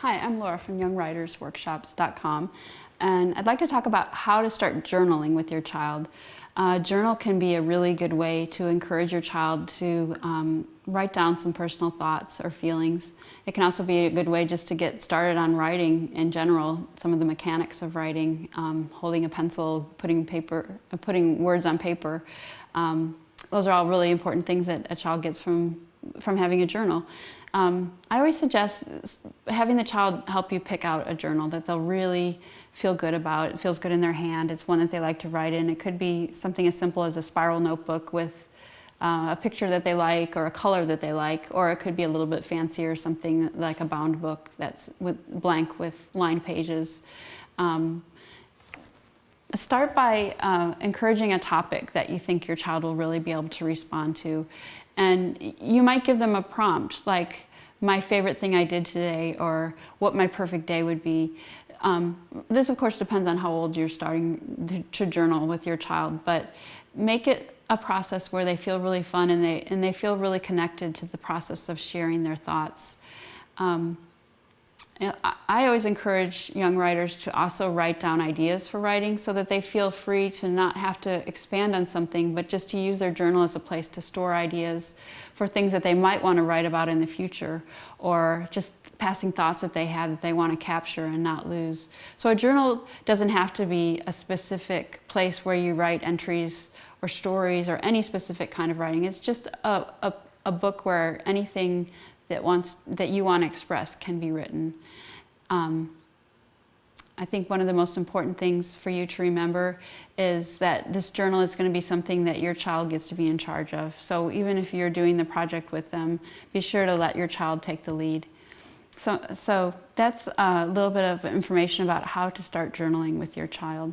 Hi, I'm Laura from YoungWritersWorkshops.com, and I'd like to talk about how to start journaling with your child. Journal can be a really good way to encourage your child to write down some personal thoughts or feelings. It can also be a good way just to get started on writing in general, some of the mechanics of writing, holding a pencil, putting words on paper. Those are all really important things that a child gets from having a journal. I always suggest having the child help you pick out a journal that they'll really feel good about. It feels good in their hand. It's one that they like to write in. It could be something as simple as a spiral notebook with a picture that they like or a color that they like, or it could be a little bit fancier, something like a bound book that's blank with lined pages. Start by encouraging a topic that you think your child will really be able to respond to. And you might give them a prompt like, my favorite thing I did today, or what my perfect day would be. This of course depends on how old you're starting to journal with your child, but make it a process where they feel really fun and they feel really connected to the process of sharing their thoughts. I always encourage young writers to also write down ideas for writing so that they feel free to not have to expand on something, but just to use their journal as a place to store ideas for things that they might want to write about in the future, or just passing thoughts that they had that they want to capture and not lose. So a journal doesn't have to be a specific place where you write entries or stories or any specific kind of writing. It's just a book where anything that you want to express can be written. I think one of the most important things for you to remember is that this journal is going to be something that your child gets to be in charge of. So even if you're doing the project with them, be sure to let your child take the lead. So that's a little bit of information about how to start journaling with your child.